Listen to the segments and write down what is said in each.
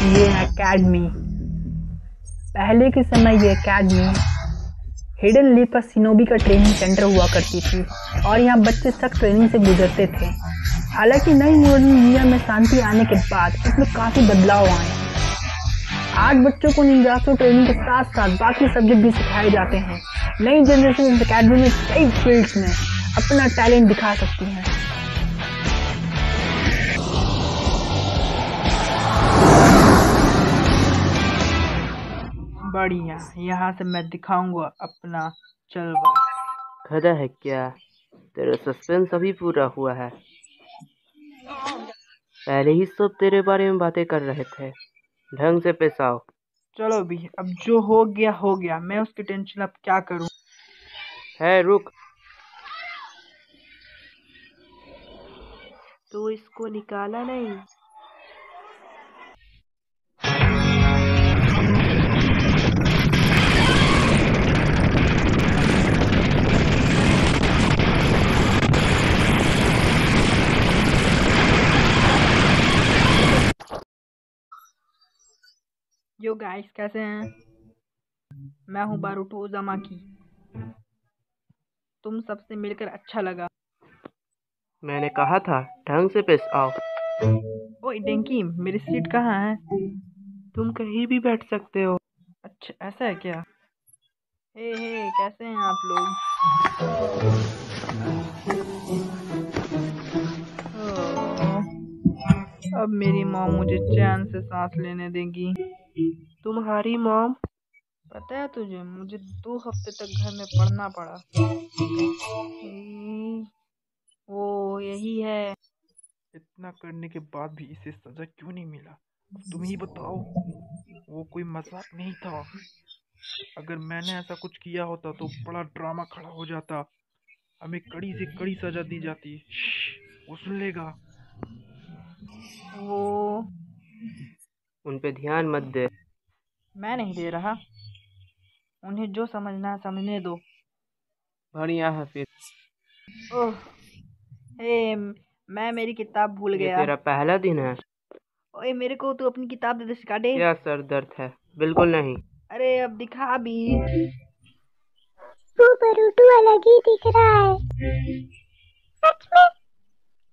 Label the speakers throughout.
Speaker 1: ये है एकेडमी। पहले के समय ये एकेडमी हिडन लीफ पर शिनोबी का ट्रेनिंग सेंटर हुआ करती थी और यहाँ बच्चे सख्त ट्रेनिंग से गुजरते थे। हालांकि नई मॉडर्न दुनिया में शांति आने के बाद इसमें काफ़ी बदलाव आए। आज बच्चों को निंजासो ट्रेनिंग के साथ साथ बाकी सब्जेक्ट भी सिखाए जाते हैं। नई जनरेशन इस एकेडमी में कई फील्ड्स में अपना टैलेंट दिखा सकती है। बढ़िया, यहाँ से मैं दिखाऊंगा अपना जलवा।
Speaker 2: खड़ा है क्या? तेरा सस्पेंस अभी पूरा हुआ है। पहले ही सब तेरे बारे में बातें कर रहे थे। ढंग से पेश आओ।
Speaker 1: चलो भी, अब जो हो गया। मैं उसकी टेंशन अब क्या करूं।
Speaker 2: है रुक, तू इसको निकाला नहीं?
Speaker 1: यो गाइस, कैसे हैं? मैं हूँ बारूटो उज़ामाकी। तुम सबसे मिलकर अच्छा लगा।
Speaker 2: मैंने कहा था ढंग से पेश आओ।
Speaker 1: ओए डेंकी, मेरी सीट कहाँ है?
Speaker 2: तुम कहीं भी बैठ सकते हो।
Speaker 1: अच्छा, ऐसा है क्या? हे कैसे हैं आप लोग? अब मेरी मॉम मुझे चैन से सांस लेने देगी।
Speaker 2: तुम्हारी मॉम?
Speaker 1: पता है तुझे, मुझे 2 हफ्ते तक घर में पढ़ना पड़ा। वो यही है।
Speaker 3: इतना करने के बाद भी इसे सजा क्यों नहीं मिला? तुम ही बताओ। वो कोई मजाक नहीं था। अगर मैंने ऐसा कुछ किया होता तो बड़ा ड्रामा खड़ा हो जाता। हमें कड़ी से कड़ी सजा दी जाती। वो सुन लेगा।
Speaker 1: वो
Speaker 2: उन पे ध्यान मत दे।
Speaker 1: मैं नहीं दे रहा। उन्हें जो समझना है समझने दो।
Speaker 2: बढ़िया है फिर।
Speaker 1: ओह, मैं मेरी किताब भूल
Speaker 2: ये
Speaker 1: गया।
Speaker 2: तेरा पहला दिन है?
Speaker 1: ओए, मेरे को तू अपनी किताब दे सिखा दे।
Speaker 2: क्या सर दर्द है? बिल्कुल नहीं।
Speaker 1: अरे अब दिखा भी।
Speaker 4: वो बरूटू अलग ही दिख रहा है। सच में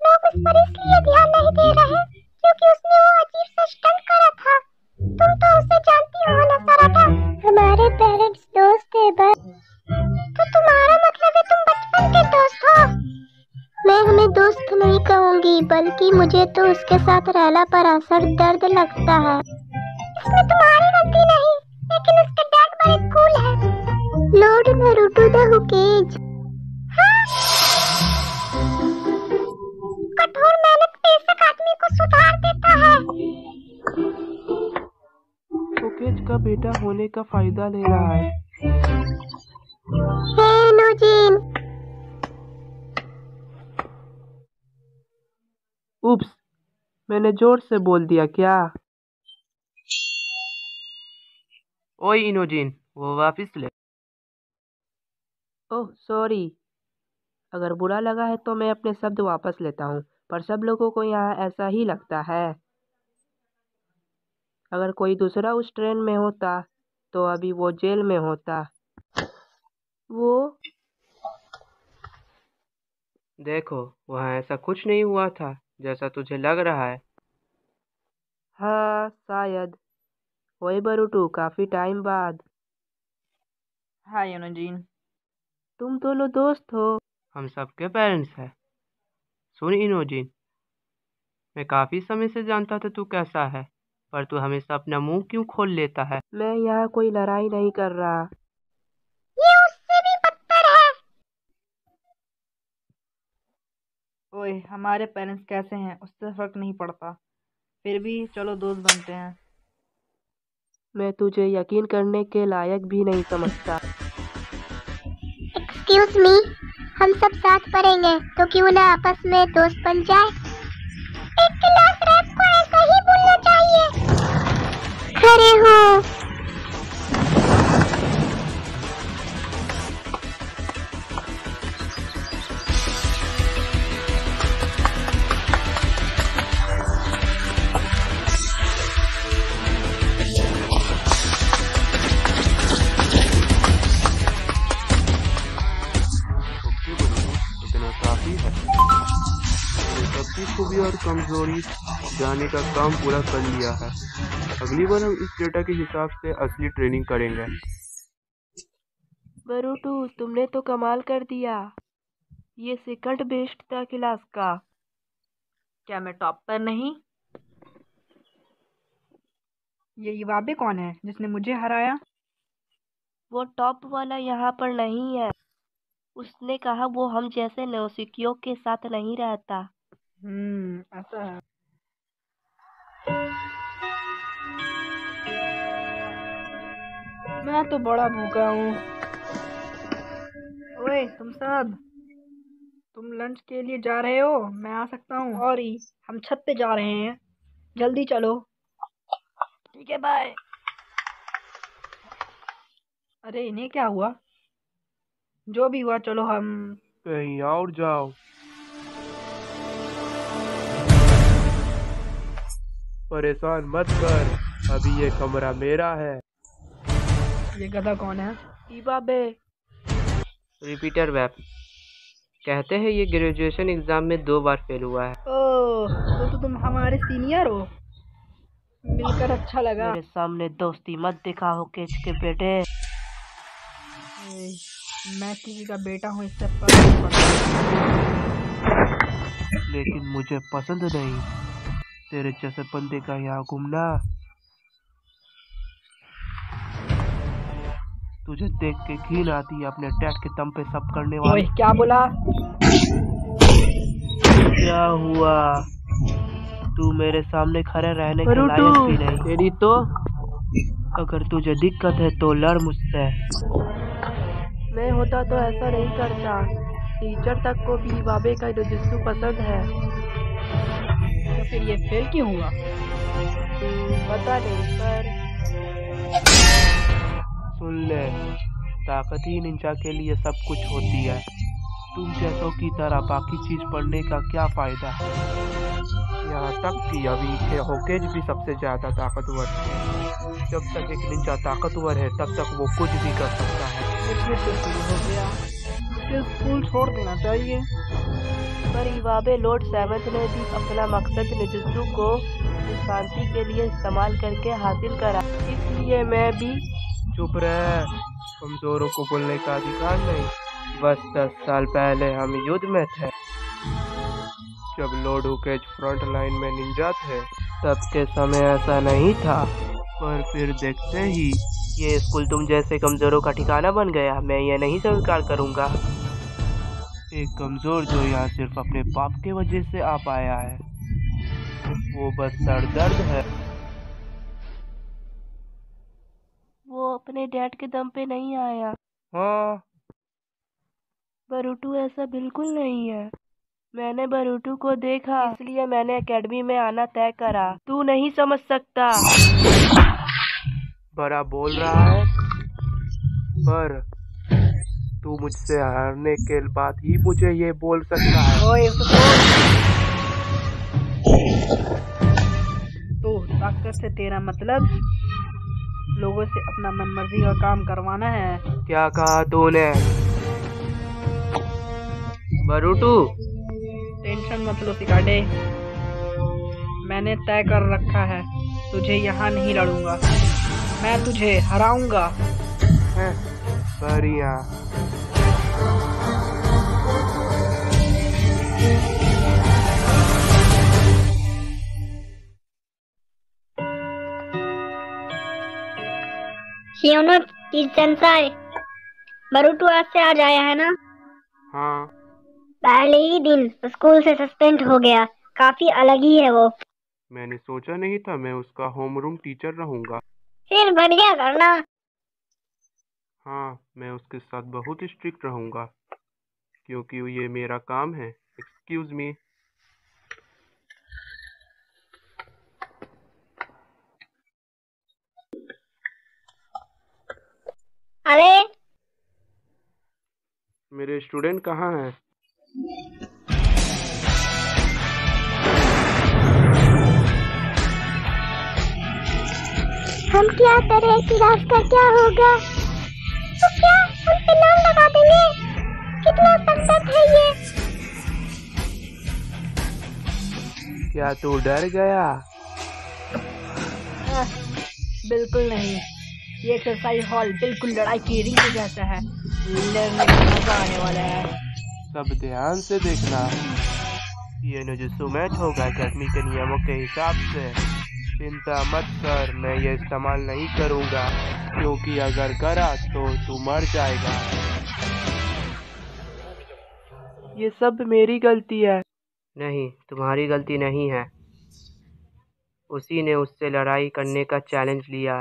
Speaker 4: लोग उस पर इसलिए ध्यान नहीं दे रहे क्योंकि उसने वो अजीब सा स्टंट करा था। तुम तो उसे जानती हो ना सराटा। हमारे पेरेंट्स दोस्त थे बस। तो तुम्हारा मतलब है तुम बचपन के दोस्त हो? मैं हमें दोस्त नहीं कहूँगी, बल्कि मुझे तो उसके साथ रहना पर असर दर्द लगता है। इसमें तुम्हारी गलती नहीं, लेकिन उसके डैड बड़े कूल है। लॉर्ड नारुतो द हुकेज। हाँ? कठोर मेहनत बेशक आदमी को सुधार देता है।
Speaker 2: हुकेज का बेटा होने का फायदा ले रहा है।
Speaker 4: हे नोजिन।
Speaker 2: उप्स, मैंने जोर से बोल दिया क्या? ओए इनोजिन, वो वापिस ले। Oh sorry. अगर बुरा लगा है तो मैं अपने शब्द वापस लेता हूँ, पर सब लोगों को यहाँ ऐसा ही लगता है। अगर कोई दूसरा उस ट्रेन में होता तो अभी वो जेल में होता। वो देखो, वहाँ ऐसा कुछ नहीं हुआ था जैसा तुझे लग रहा है। हाँ शायद। वही बरूटू, काफी टाइम बाद।
Speaker 1: हाय योनोजीन।
Speaker 2: तुम दोनों दोस्त हो। हम सबके पेरेंट्स हैं। सुन इनोजिन, मैं काफी समय से जानता था तू कैसा है, पर तू हमेशा अपना मुंह क्यों खोल लेता है? मैं यहाँ कोई लड़ाई नहीं कर रहा।
Speaker 4: ये उससे भी बदतर है।
Speaker 1: ओए, हमारे पेरेंट्स कैसे हैं उससे फर्क नहीं पड़ता। फिर भी चलो दोस्त बनते हैं।
Speaker 2: मैं तुझे यकीन करने के लायक भी नहीं समझता।
Speaker 4: एक्सक्यूज मी, हम सब साथ पढ़ेंगे तो क्यों ना आपस में दोस्त बन जाए। एक क्लास रैप को ऐसा ही बोलना चाहिए। खड़े हो।
Speaker 2: कमजोरी जाने का काम पूरा कर लिया है। अगली बार हम इस डेटा के हिसाब से असली ट्रेनिंग करेंगे।
Speaker 5: बरूटू, तुमने तो कमाल कर दिया। ये सेकंड बेस्ट था क्लास का।
Speaker 1: क्या मैं टॉप पर नहीं? ये इवाबे कौन है जिसने मुझे हराया?
Speaker 5: वो टॉप वाला यहाँ पर नहीं है। उसने कहा वो हम जैसे नौसिखियों के साथ नहीं रहता।
Speaker 1: ऐसा है। मैं तो बड़ा भूखा हूँ। ओए तुम सब, तुम लंच के लिए जा रहे हो? मैं आ सकता हूँ? और हम छत पे जा रहे हैं, जल्दी चलो। ठीक है, बाय। अरे इन्हें क्या हुआ? जो भी हुआ चलो हम
Speaker 2: कहीं और जाओ। परेशान मत कर, अभी ये कमरा मेरा है।
Speaker 1: ये गधा कौन है?
Speaker 5: इवाबे।
Speaker 2: रिपीटर वेब। कहते हैं ये ग्रेजुएशन एग्जाम में 2 बार फेल हुआ है।
Speaker 1: ओह, तो तुम हमारे सीनियर हो। मिलकर अच्छा लगा।
Speaker 5: मेरे सामने दोस्ती मत दिखाओ केच के बेटे।
Speaker 1: मैं किसी का बेटा हूँ, इससे फर्क पड़ता।
Speaker 2: लेकिन मुझे पसंद नहीं तेरे जैसे बंदे का यहाँ घूमना। तुझे देख के घिन आती है अपने डैड के दम पे सब करने वाले।
Speaker 1: ओए क्या बोला?
Speaker 2: क्या हुआ? तू मेरे सामने खड़े रहने के लायक भी नहीं। तेरी तो अगर तुझे दिक्कत है तो लड़ मुझसे।
Speaker 5: मैं होता तो ऐसा नहीं करता। टीचर तक को भी इवाबे का जुजुत्सु पसंद है।
Speaker 1: तो फिर ये फेल क्यों हुआ?
Speaker 5: पता नहीं, पर
Speaker 2: सुन ले, ताकत ही निंजा के लिए सब कुछ होती है। तुम जैसों की तरह बाकी चीज पढ़ने का क्या फायदा? यहाँ तक कि अभी के होकेज भी सबसे ज्यादा ताकतवर है। जब तक एक निंजा ताकतवर है तब तक वो कुछ भी कर सकता है।
Speaker 1: फिर से शुरू हो गया। इसे स्कूल छोड़ देना चाहिए।
Speaker 5: पर इवाबे लॉर्ड 7 ने भी अपना मकसद निजुत्सु को शांति के लिए इस्तेमाल करके हासिल करा। इसलिए मैं भी
Speaker 2: चुप रह, कमजोरों को बोलने का अधिकार नहीं। बस 10 साल पहले हम युद्ध में थे, जब लॉर्ड हुकेज फ्रंट लाइन में निंजा थे। तब के समय ऐसा नहीं था, पर फिर देखते ही ये स्कूल तुम जैसे कमजोरों का ठिकाना बन गया। मैं ये नहीं स्वीकार करूंगा। एक कमजोर जो यहाँ सिर्फ अपने पाप के वजह से आ पाया है, वो बस सरदर्द है।
Speaker 5: वो अपने डैड के दम पे नहीं आया।
Speaker 2: हाँ,
Speaker 5: बरूटू ऐसा बिल्कुल नहीं है। मैंने बरूटू को देखा, इसलिए मैंने एकेडमी में आना तय करा। तू नहीं समझ सकता।
Speaker 2: बड़ा बोल रहा है, पर तू मुझसे हारने के बाद ही मुझे ये बोल सकता है।
Speaker 1: ओए तो ताकत से तेरा मतलब लोगों से अपना मनमर्जी का काम करवाना है?
Speaker 2: क्या कहा तूने? बरूटू,
Speaker 1: टेंशन मत लो सिकाडे, मैंने तय कर रखा है, तुझे यहाँ नहीं लड़ूंगा, मैं तुझे हराऊंगा।
Speaker 2: बढ़िया।
Speaker 4: शियोनो सेंसाई, बरूटू आज से आज आया है ना?
Speaker 2: हाँ,
Speaker 4: पहले ही दिन स्कूल से सस्पेंड हो गया। काफी अलग ही है वो।
Speaker 2: मैंने सोचा नहीं था मैं उसका होमरूम टीचर रहूंगा।
Speaker 4: फिर बढ़िया करना।
Speaker 2: हाँ, मैं उसके साथ बहुत स्ट्रिक्ट रहूंगा, क्योंकि ये मेरा काम है। Excuse me.
Speaker 4: अरे
Speaker 2: मेरे स्टूडेंट कहाँ हैं?
Speaker 4: हम क्या करें? क्लास का क्या होगा? तो क्या उन पे नाम लगा देंगे? कितना सख्त है ये।
Speaker 2: क्या तू डर गया?
Speaker 1: बिल्कुल नहीं, ये एक्सरसाइज हॉल बिल्कुल लड़ाई की रिंग के जैसा है। लड़ने में मजा आने वाला है।
Speaker 2: सब ध्यान से देखना, ये जुजुत्सु मैच होगा अकेडमी के नियमों के हिसाब से। चिंता मत कर, मैं ये इस्तेमाल नहीं करूँगा, क्योंकि अगर करा तो तू मर जाएगा। ये सब मेरी गलती है। नहीं, तुम्हारी गलती नहीं है। उसी ने उससे लड़ाई करने का चैलेंज लिया,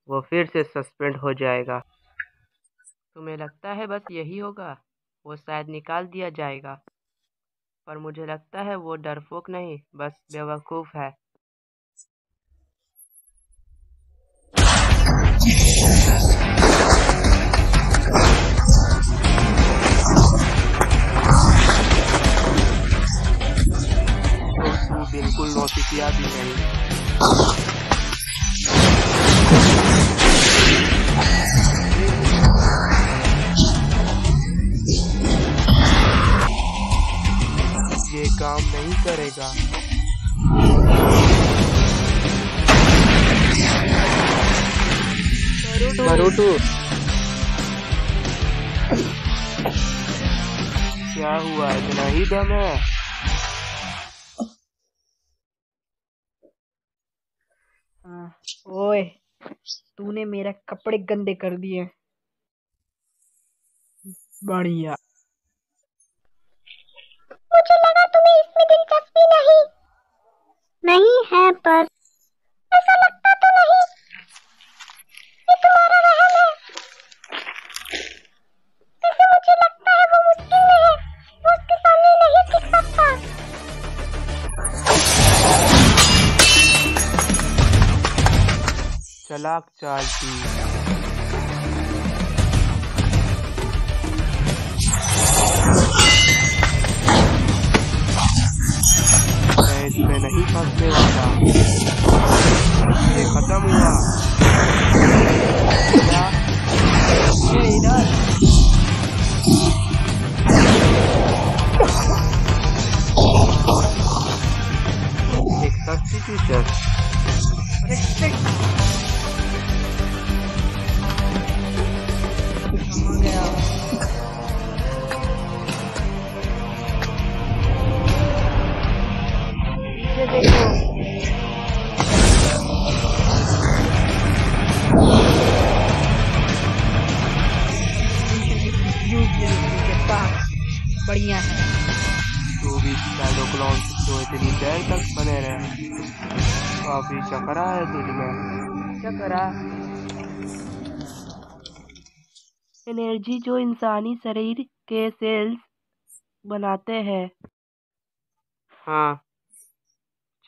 Speaker 2: वो फिर से सस्पेंड हो जाएगा। तुम्हें लगता है बस यही होगा? वो शायद निकाल दिया जाएगा, पर मुझे लगता है वो डरपोक नहीं, बस बेवकूफ़ है। तो तू बिल्कुल नौसिखिया भी नहीं। ये काम नहीं करेगा। नारुतो, क्या हुआ? इतना ही दम है?
Speaker 1: ओए, तूने मेरे कपड़े गंदे कर दिए। बढ़िया।
Speaker 4: मुझे लगा तुम्हें इसमें दिलचस्पी नहीं है, पर ऐसा लगता तो नहीं। ये तुम्हारा रहन है। जैसे मुझे लगता है वो मुश्किल में है, वो उसके सामने नहीं टिक सकता।
Speaker 2: चालाक चाल थी। मैं इसमें नहीं फंसने वाला। ये खत्म हुआ। क्या?
Speaker 1: ये इधर।
Speaker 2: एक सब्स्टिट्यूशन।
Speaker 1: रिस्ट्रिक्ट। कहाँ गया? ये देखो। के साथ बढ़िया है।
Speaker 2: तू भी शैडो क्लॉन तो इतनी देर तक बने रहे। काफी चकरा है तुझमें।
Speaker 5: चकरा एनर्जी जो इंसानी शरीर के सेल्स बनाते हैं।
Speaker 2: हाँ,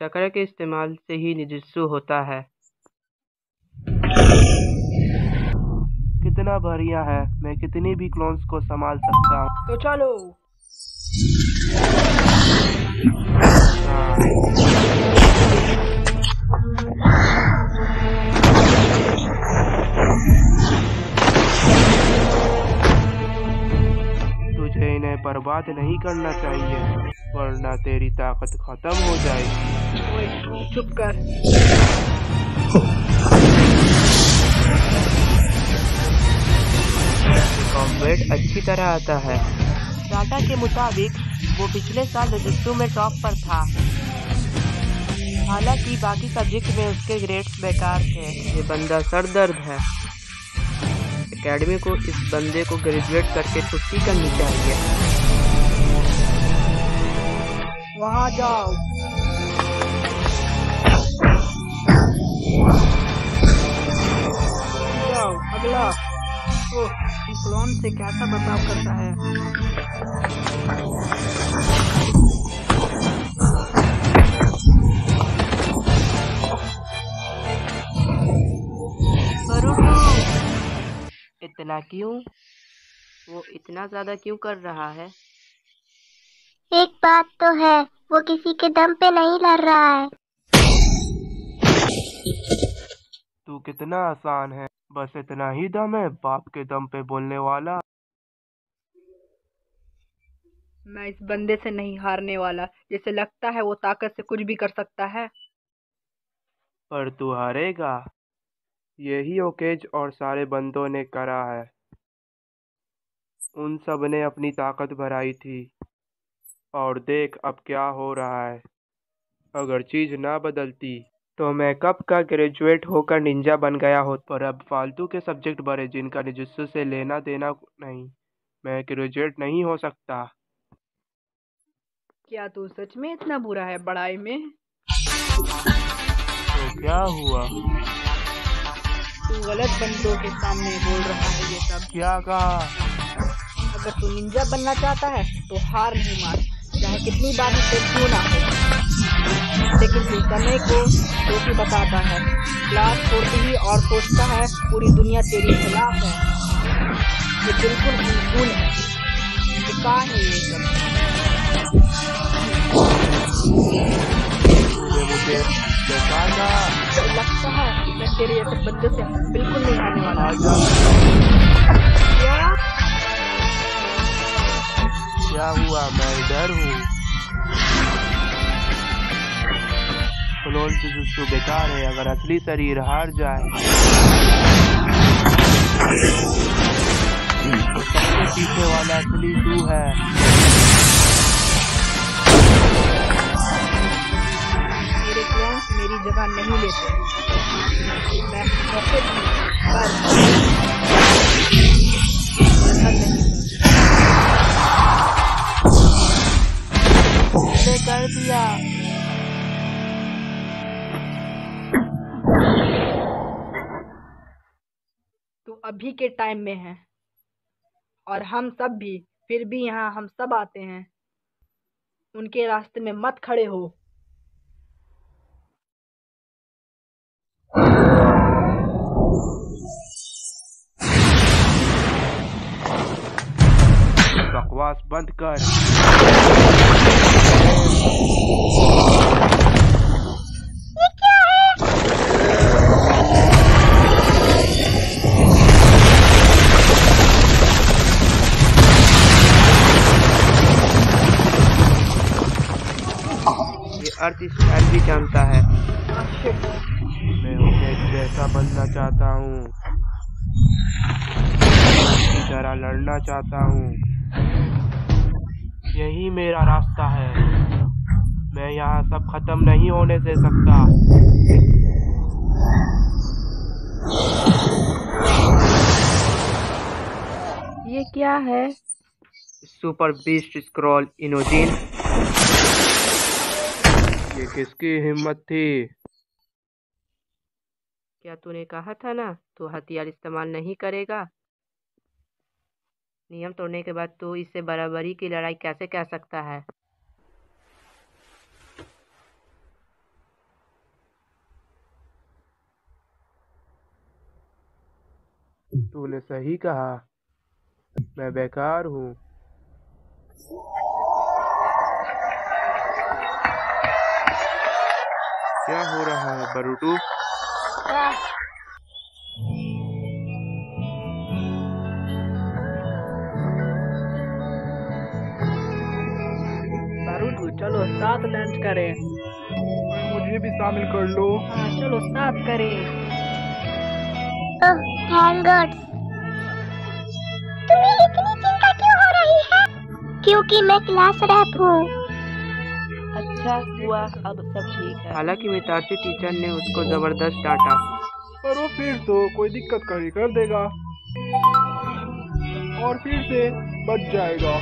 Speaker 2: चक्र के इस्तेमाल से ही निजुत्सु होता है। कितना बढ़िया है, मैं कितनी भी क्लोन्स को संभाल सकता हूँ।
Speaker 1: तो चलो।
Speaker 2: हाँ। तुझे इन्हें बर्बाद नहीं करना चाहिए, वरना तेरी ताकत खत्म हो जाएगी।
Speaker 1: ओए, चुप कर।
Speaker 2: कॉम्बैट अच्छी तरह आता है।
Speaker 5: डाटा के मुताबिक वो पिछले साल जुजुत्सु में टॉप पर था। हालांकि बाकी सब्जेक्ट में उसके ग्रेड्स बेकार थे।
Speaker 2: ये बंदा सरदर्द है। एकेडमी को इस बंदे को ग्रेजुएट करके छुट्टी करनी चाहिए।
Speaker 1: वहाँ जाओ। जाओ, अगला। ओह, क्लोन से कैसा बर्ताव करता है।
Speaker 5: इतना क्यों?
Speaker 2: वो इतना ज्यादा क्यों कर रहा है?
Speaker 4: एक बात तो है, वो किसी के दम पे नहीं लड़ रहा है।
Speaker 2: तू कितना आसान है, बस इतना ही दम है, बाप के दम पे बोलने वाला।
Speaker 1: मैं इस बंदे से नहीं हारने वाला। जैसे लगता है वो ताकत से कुछ भी कर सकता है।
Speaker 2: पर तू हारेगा। यही ओकेज और सारे बंदों ने करा है। उन सब ने अपनी ताकत बढ़ाई थी और देख अब क्या हो रहा है। अगर चीज ना बदलती तो मैं कब का ग्रेजुएट होकर निंजा बन गया हो। पर अब फालतू के सब्जेक्ट बढ़े जिनका निजुत्सु से लेना देना नहीं। मैं ग्रेजुएट नहीं हो सकता।
Speaker 1: क्या तू सच में इतना बुरा है पढ़ाई में?
Speaker 2: तो क्या हुआ?
Speaker 1: तू गलत बंदों के सामने बोल रहा है ये सब।
Speaker 2: क्या कहा?
Speaker 1: अगर तू निंजा बनना चाहता है तो हार नहीं मान, चाहे कितनी बार से क्यों ना हो। लेकिन तू समय को दोषी बताता है, क्लास छोड़ती ही और सोचता है पूरी दुनिया तेरे खिलाफ है। ये बिल्कुल भूल है। बेकार है ये सब।
Speaker 2: तूने मुझे बताना।
Speaker 1: तो लगता है मैं तेरे ऐसे बंदे से बिल्कुल नहीं हारने वाला।
Speaker 2: क्या हुआ? मैं इधर हूँ। क्लोन जुजुत्सु बेकार है अगर असली शरीर हार जाए। तो सबसे पीछे वाला असली तू है।
Speaker 1: मेरे क्लोन्स मेरी जगह नहीं लेते। मैं मौके पर नहीं हूँ। मैंने कर दिया। तू अभी के टाइम में है और हम सब भी, फिर भी यहाँ हम सब आते हैं। उनके रास्ते में मत खड़े हो।
Speaker 2: बकवास बंद कर। ये अर्थ स्टाइल भी जानता है। मैं उसे जैसा बनना चाहता हूँ, उसकी तरह लड़ना चाहता हूँ। यही मेरा रास्ता है। मैं यहाँ सब खत्म नहीं होने दे सकता।
Speaker 1: ये क्या है?
Speaker 2: सुपर बीस्ट स्क्रॉल इनोजिन। ये किसकी हिम्मत थी?
Speaker 5: क्या तूने कहा था ना तू हथियार इस्तेमाल नहीं करेगा? नियम तोड़ने के बाद तू इससे बराबरी की लड़ाई कैसे कह सकता है?
Speaker 2: तूने सही कहा। मैं बेकार हूँ। क्या हो रहा है बरूटू?
Speaker 1: बारूद चलो साथ लंच करें।
Speaker 3: मुझे भी शामिल कर लो।
Speaker 1: हाँ चलो साथ करें।
Speaker 4: Oh thank God. तुम्हें इतनी चिंता क्यों हो रही है? क्योंकि मैं क्लास रैप हूँ।
Speaker 5: अच्छा हुआ अब सब ठीक है।
Speaker 2: हालांकि मिताची टीचर ने उसको जबरदस्त डांटा।
Speaker 3: पर वो फिर तो कोई दिक्कत कर देगा और फिर से बच जाएगा।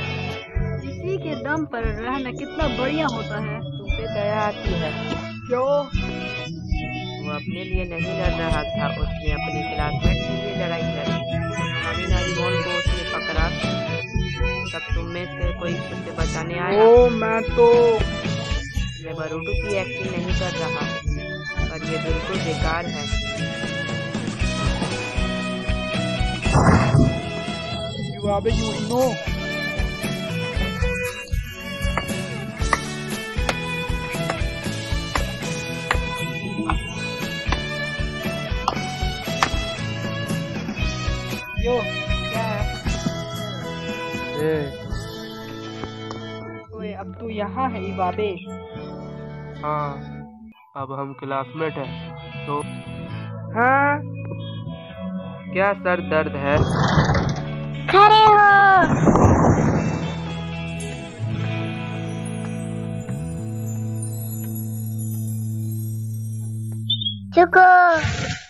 Speaker 1: किसी के दम पर रहना कितना बढ़िया होता है।
Speaker 5: तुम पे दया आती है।
Speaker 1: क्यों?
Speaker 5: वो अपने लिए नहीं लड़ रहा था, उसने अपनी क्लासमेट के लिए लड़ाई लड़ी। स्वामी नारीमोन को उसने पकड़ा। तब तुम में से कोई उसे बचाने आया।
Speaker 3: ओ
Speaker 5: मैं बरूटू की एक्टिंग नहीं कर रहा, पर ये बिल्कुल बेकार है।
Speaker 3: युवाबे यूनो।
Speaker 1: यो क्या है? तू यहाँ है इबाबे?
Speaker 2: हाँ, अब हम क्लासमेट हैं तो
Speaker 5: हाँ,
Speaker 2: क्या सर दर्द है?
Speaker 4: खड़े हो। झुको।